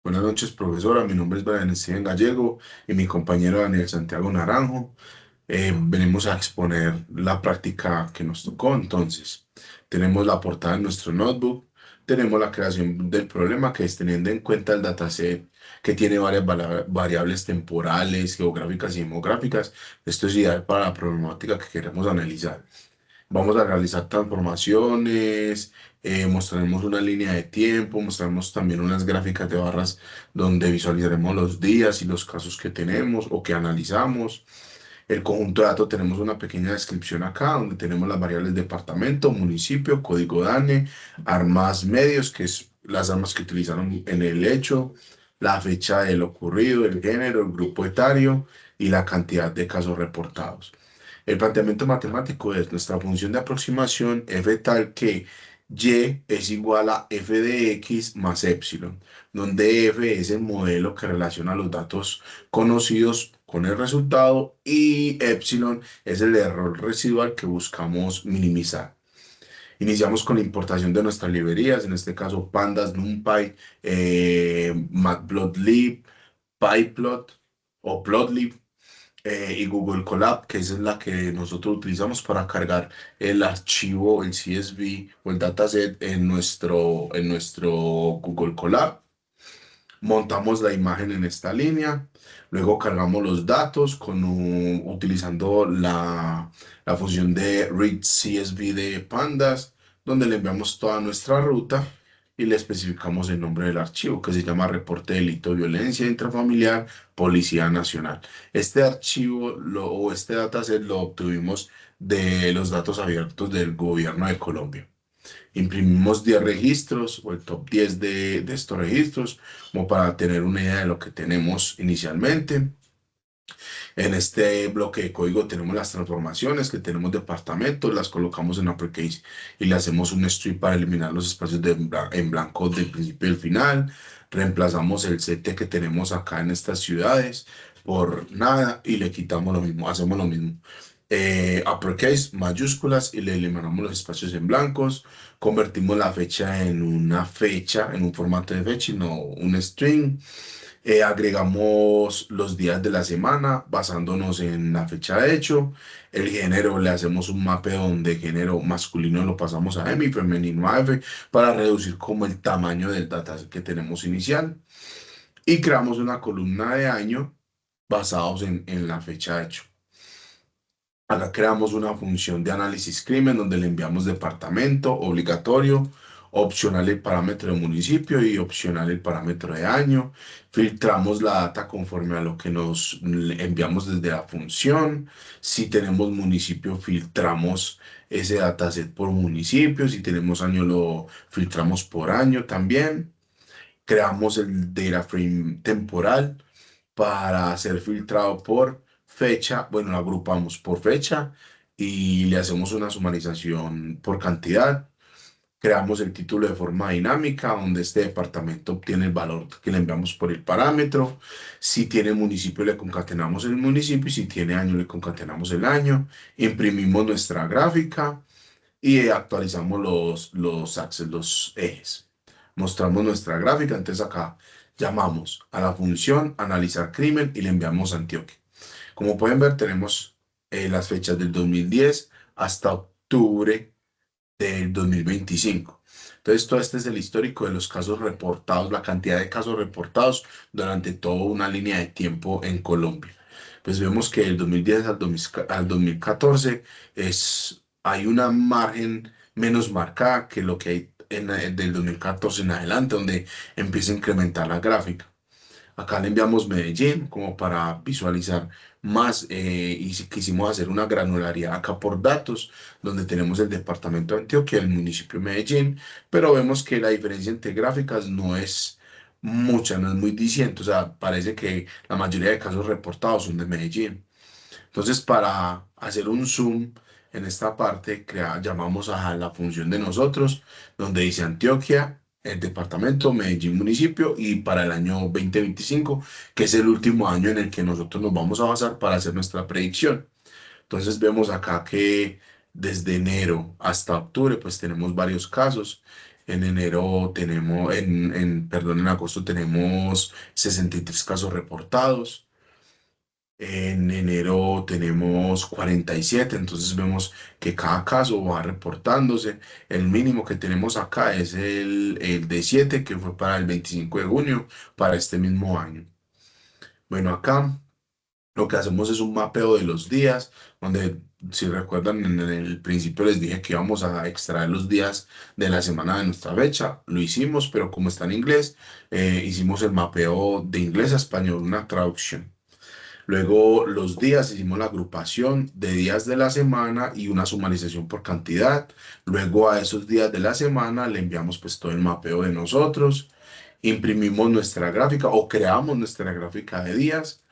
Buenas noches, profesora. Mi nombre es Brian Steven Gallego y mi compañero Daniel Santiago Naranjo. Venimos a exponer la práctica que nos tocó. Entonces, tenemos la portada en nuestro notebook, tenemos la creación del problema, que es teniendo en cuenta el dataset que tiene varias variables temporales, geográficas y demográficas. Esto es ideal para la problemática que queremos analizar. Vamos a realizar transformaciones, mostraremos una línea de tiempo, mostraremos también unas gráficas de barras donde visualizaremos los días y los casos que tenemos o que analizamos. El conjunto de datos tenemos una pequeña descripción acá, donde tenemos las variables departamento, municipio, código DANE, armas medios, que es las armas que utilizaron en el hecho, la fecha del ocurrido, el género, el grupo etario y la cantidad de casos reportados. El planteamiento matemático es nuestra función de aproximación f tal que y es igual a f de x más epsilon, donde f es el modelo que relaciona los datos conocidos con el resultado y epsilon es el error residual que buscamos minimizar. Iniciamos con la importación de nuestras librerías, en este caso Pandas, NumPy, Matplotlib, PyPlot o Plotlib, y Google Colab, que esa es la que nosotros utilizamos para cargar el archivo, el CSV o el dataset en nuestro Google Colab. Montamos la imagen en esta línea, luego cargamos los datos utilizando la función de read CSV de Pandas, donde le enviamos toda nuestra ruta y le especificamos el nombre del archivo, que se llama Reporte de Delito de Violencia Intrafamiliar, Policía Nacional. Este archivo o este dataset lo obtuvimos de los datos abiertos del Gobierno de Colombia. Imprimimos 10 registros o el top 10 de estos registros, como para tener una idea de lo que tenemos inicialmente. En este bloque de código tenemos las transformaciones que tenemos departamentos, las colocamos en uppercase y le hacemos un strip para eliminar los espacios en blanco del principio y el final. Reemplazamos el CT que tenemos acá en estas ciudades por nada y le quitamos lo mismo, hacemos lo mismo. Uppercase, mayúsculas y le eliminamos los espacios en blancos. Convertimos la fecha en una fecha, en un formato de fecha y no un string. Agregamos los días de la semana basándonos en la fecha de hecho. El género le hacemos un mapeo donde género masculino lo pasamos a M y femenino a F para reducir como el tamaño del dataset que tenemos inicial. Y creamos una columna de año basados en la fecha de hecho. Acá creamos una función de análisis crimen donde le enviamos departamento obligatorio, opcional el parámetro de municipio y opcional el parámetro de año. Filtramos la data conforme a lo que nos enviamos desde la función. Si tenemos municipio, filtramos ese dataset por municipio. Si tenemos año, lo filtramos por año también. Creamos el data frame temporal para ser filtrado por fecha. Bueno, lo agrupamos por fecha y le hacemos una sumarización por cantidad. Creamos el título de forma dinámica, donde este departamento obtiene el valor que le enviamos por el parámetro. Si tiene municipio, le concatenamos el municipio, y si tiene año, le concatenamos el año. Imprimimos nuestra gráfica y actualizamos los axes, los ejes. Mostramos nuestra gráfica, entonces acá llamamos a la función analizar crimen y le enviamos a Antioquia. Como pueden ver, tenemos las fechas del 2010 hasta octubre del 2025. Entonces, todo este es el histórico de los casos reportados, la cantidad de casos reportados durante toda una línea de tiempo en Colombia. Pues vemos que del 2010 al 2014 hay una margen menos marcada que lo que hay del 2014 en adelante, donde empieza a incrementar la gráfica. Acá le enviamos Medellín como para visualizar más, y si quisimos hacer una granularidad acá por datos, donde tenemos el departamento de Antioquia, el municipio de Medellín, pero vemos que la diferencia entre gráficas no es mucha, no es muy diciente, o sea, parece que la mayoría de casos reportados son de Medellín. Entonces, para hacer un zoom en esta parte, llamamos a la función de nosotros, donde dice Antioquia, el departamento, Medellín, municipio, y para el año 2025, que es el último año en el que nosotros nos vamos a basar para hacer nuestra predicción. Entonces, vemos acá que desde enero hasta octubre, pues tenemos varios casos. En enero tenemos, perdón, en agosto tenemos 63 casos reportados. En enero tenemos 47, entonces vemos que cada caso va reportándose. El mínimo que tenemos acá es el de 7, que fue para el 25 de junio, para este mismo año. Bueno, acá lo que hacemos es un mapeo de los días, donde, si recuerdan, en el principio les dije que íbamos a extraer los días de la semana de nuestra fecha. Lo hicimos, pero como está en inglés, hicimos el mapeo de inglés a español, una traducción. Luego los días, hicimos la agrupación de días de la semana y una sumarización por cantidad. Luego a esos días de la semana le enviamos pues todo el mapeo de nosotros. Imprimimos nuestra gráfica o creamos nuestra gráfica de días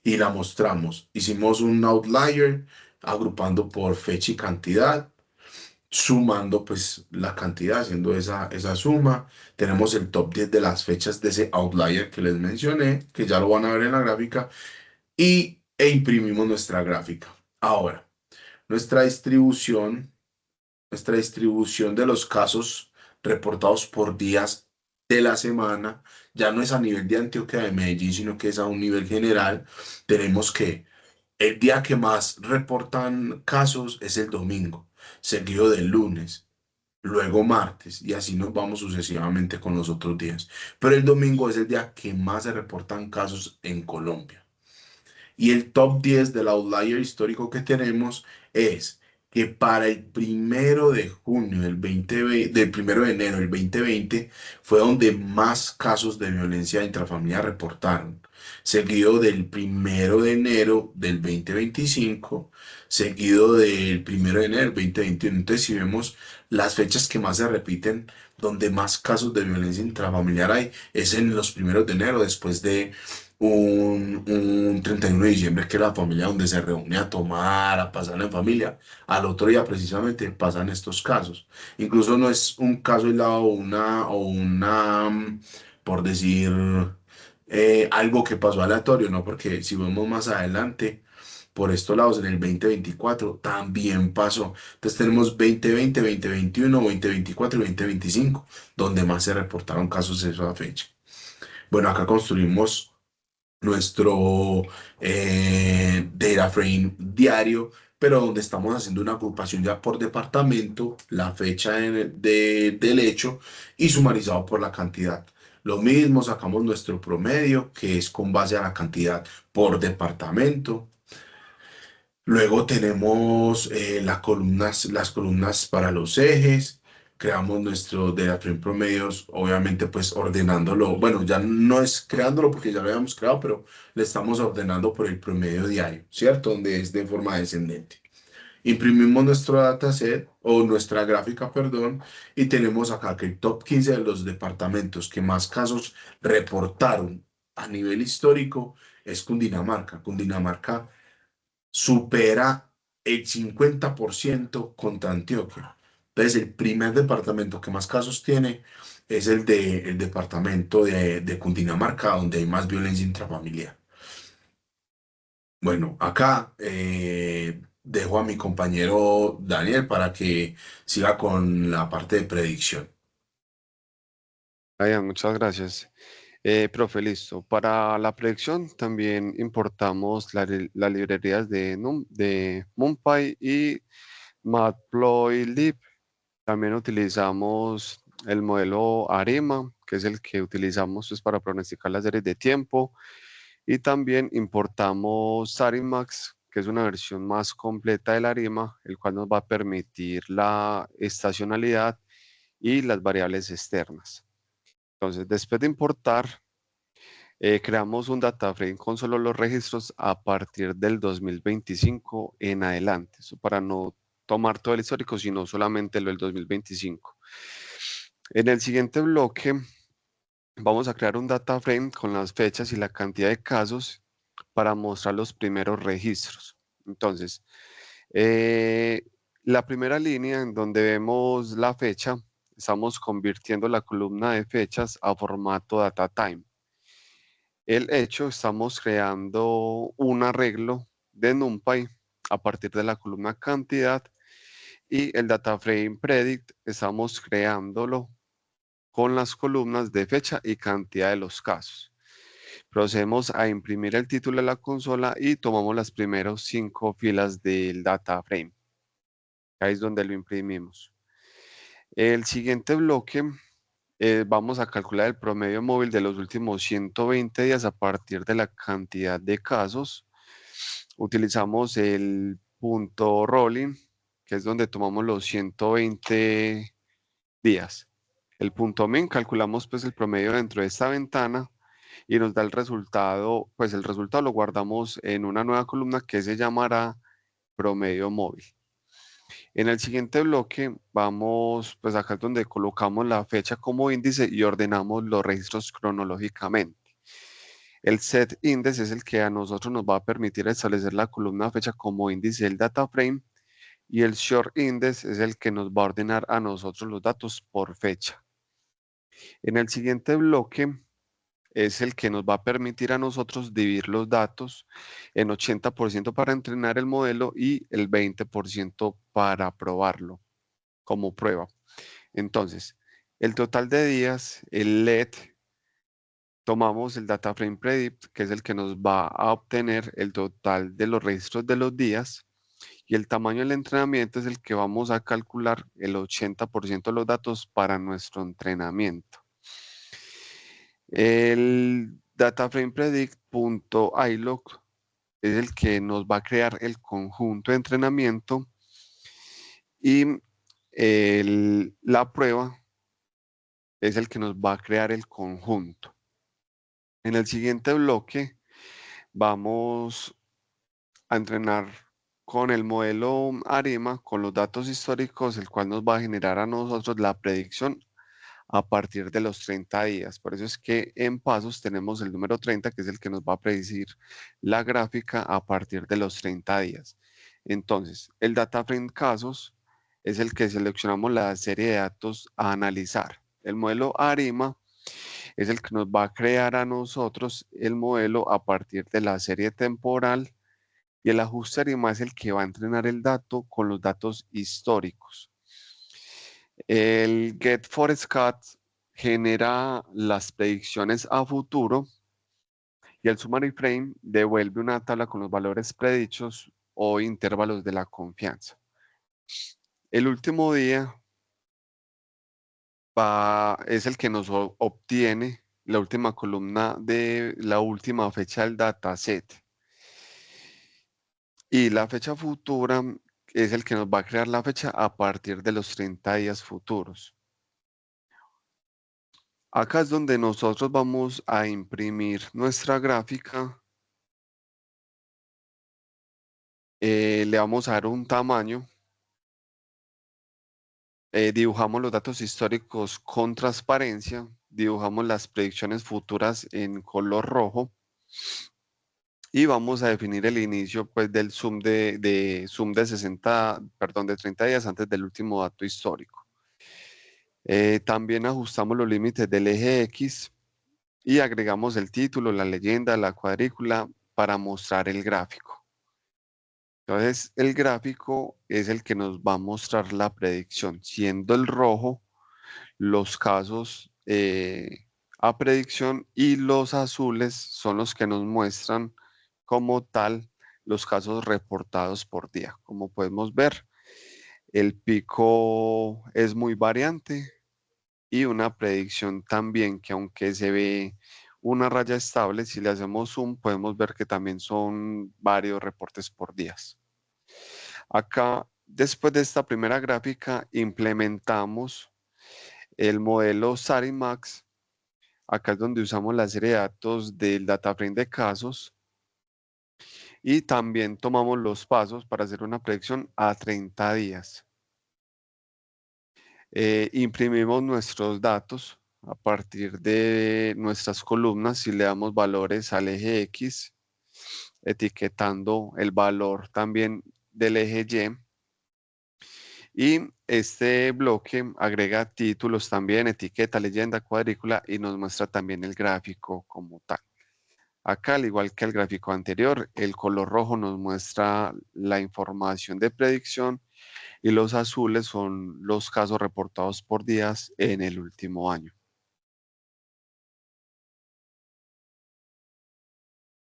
y la mostramos. Hicimos un outlier agrupando por fecha y cantidad, sumando pues la cantidad, haciendo esa suma. Tenemos el top 10 de las fechas de ese outlier que les mencioné, que ya lo van a ver en la gráfica, e imprimimos nuestra gráfica. Ahora, nuestra distribución, nuestra distribución de los casos reportados por días de la semana ya no es a nivel de Antioquia de Medellín, sino que es a un nivel general. Tenemos que el día que más reportan casos es el domingo, seguido del lunes, luego martes, y así nos vamos sucesivamente con los otros días. Pero el domingo es el día que más se reportan casos en Colombia. Y el top 10 del outlier histórico que tenemos es que para el 1 de junio del 1 de enero del 2020 fue donde más casos de violencia intrafamiliar reportaron, seguido del 1 de enero del 2025, seguido del 1 de enero del 2021. Entonces, si vemos las fechas que más se repiten, donde más casos de violencia intrafamiliar hay, es en los 1 de enero, después de un 31 de diciembre, que es la familia donde se reúne a tomar, a pasar en familia. Al otro día precisamente pasan estos casos. Incluso no es un caso aislado por decir, algo que pasó aleatorio, ¿no? Porque si vemos más adelante, por estos lados, en el 2024 también pasó. Entonces tenemos 2020, 2021, 2024 y 2025, donde más se reportaron casos de esa fecha. Bueno, acá construimos nuestro data frame diario, pero donde estamos haciendo una agrupación ya por departamento, la fecha del hecho y sumarizado por la cantidad. Lo mismo, sacamos nuestro promedio, que es con base a la cantidad por departamento. Luego tenemos las columnas para los ejes. Creamos nuestro data frame promedios, obviamente pues ordenándolo. Bueno, ya no es creándolo porque ya lo habíamos creado, pero le estamos ordenando por el promedio diario, ¿cierto? Donde es de forma descendente. Imprimimos nuestro dataset o nuestra gráfica, perdón, y tenemos acá que el top 15 de los departamentos que más casos reportaron a nivel histórico es Cundinamarca. Cundinamarca supera el 50% contra Antioquia. Entonces, el primer departamento que más casos tiene es el departamento de Cundinamarca, donde hay más violencia intrafamiliar. Bueno, acá dejo a mi compañero Daniel para que siga con la parte de predicción. Brian, muchas gracias. Profe, listo. Para la predicción también importamos las librerías de NumPy y Matplotlib. También utilizamos el modelo ARIMA, que es el que utilizamos pues, para pronosticar las series de tiempo. Y también importamos Sarimax, que es una versión más completa del ARIMA, el cual nos va a permitir la estacionalidad y las variables externas. Entonces, después de importar, creamos un data frame con solo los registros a partir del 2025 en adelante. Eso para no tomar todo el histórico, sino solamente lo del 2025. En el siguiente bloque, vamos a crear un data frame con las fechas y la cantidad de casos para mostrar los primeros registros. Entonces, eh, la primera línea en donde vemos la fecha, estamos convirtiendo la columna de fechas a formato data time. El hecho, estamos creando un arreglo de NumPy a partir de la columna cantidad y el data frame predict estamos creándolo con las columnas de fecha y cantidad de los casos. Procedemos a imprimir el título de la consola y tomamos las primeras 5 filas del data frame. Ahí es donde lo imprimimos. El siguiente bloque, vamos a calcular el promedio móvil de los últimos 120 días a partir de la cantidad de casos. Utilizamos el punto rolling, que es donde tomamos los 120 días. El punto min, calculamos pues el promedio dentro de esta ventana y nos da el resultado, pues el resultado lo guardamos en una nueva columna que se llamará promedio móvil. En el siguiente bloque vamos, pues acá es donde colocamos la fecha como índice y ordenamos los registros cronológicamente. El set index es el que a nosotros nos va a permitir establecer la columna fecha como índice del data frame y el short index es el que nos va a ordenar a nosotros los datos por fecha. En el siguiente bloque es el que nos va a permitir a nosotros dividir los datos en 80% para entrenar el modelo y el 20% para probarlo como prueba. Entonces, el total de días, el LED, tomamos el data frame predict, que es el que nos va a obtener el total de los registros de los días, y el tamaño del entrenamiento es el que vamos a calcular el 80% de los datos para nuestro entrenamiento. El data frame predict.ilog es el que nos va a crear el conjunto de entrenamiento y la prueba es el que nos va a crear el conjunto. En el siguiente bloque vamos a entrenar con el modelo ARIMA, con los datos históricos, el cual nos va a generar a nosotros la predicción a partir de los 30 días. Por eso es que en pasos tenemos el número 30, que es el que nos va a predecir la gráfica a partir de los 30 días. Entonces, el data frame casos es el que seleccionamos la serie de datos a analizar. El modelo ARIMA es el que nos va a crear a nosotros el modelo a partir de la serie temporal y el ajuste ARIMA es el que va a entrenar el dato con los datos históricos. El Get Forecast genera las predicciones a futuro y el Summary Frame devuelve una tabla con los valores predichos o intervalos de la confianza. El último día es el que nos obtiene la última columna de la última fecha del dataset. Y la fecha futura es el que nos va a crear la fecha a partir de los 30 días futuros. Acá es donde nosotros vamos a imprimir nuestra gráfica. Le vamos a dar un tamaño. Dibujamos los datos históricos con transparencia. Dibujamos las predicciones futuras en color rojo. Y vamos a definir el inicio pues, del zoom zoom de 60, perdón, de 30 días antes del último dato histórico. También ajustamos los límites del eje X y agregamos el título, la leyenda, la cuadrícula para mostrar el gráfico. Entonces, el gráfico es el que nos va a mostrar la predicción, siendo el rojo los casos a predicción y los azules son los que nos muestran como tal los casos reportados por día. Como podemos ver, el pico es muy variante y una predicción también que aunque se ve una raya estable, si le hacemos zoom podemos ver que también son varios reportes por días. Acá, después de esta primera gráfica, implementamos el modelo SariMax. Acá es donde usamos la serie de datos del data frame de casos y también tomamos los pasos para hacer una predicción a 30 días. Imprimimos nuestros datos a partir de nuestras columnas y le damos valores al eje X, etiquetando el valor también del eje Y. Y este bloque agrega títulos también, etiqueta, leyenda, cuadrícula y nos muestra también el gráfico como tal. Acá, al igual que el gráfico anterior, el color rojo nos muestra la información de predicción y los azules son los casos reportados por días en el último año.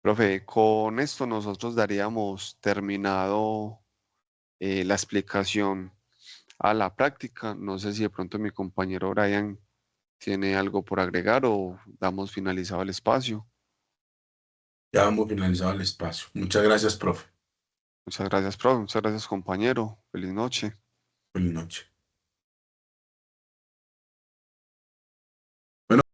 Profe, con esto nosotros daríamos terminado la explicación a la práctica. No sé si de pronto mi compañero Brian tiene algo por agregar o damos finalizado el espacio. Ya hemos finalizado el espacio. Muchas gracias, profe. Muchas gracias, profe. Muchas gracias, compañero. Feliz noche. Feliz noche.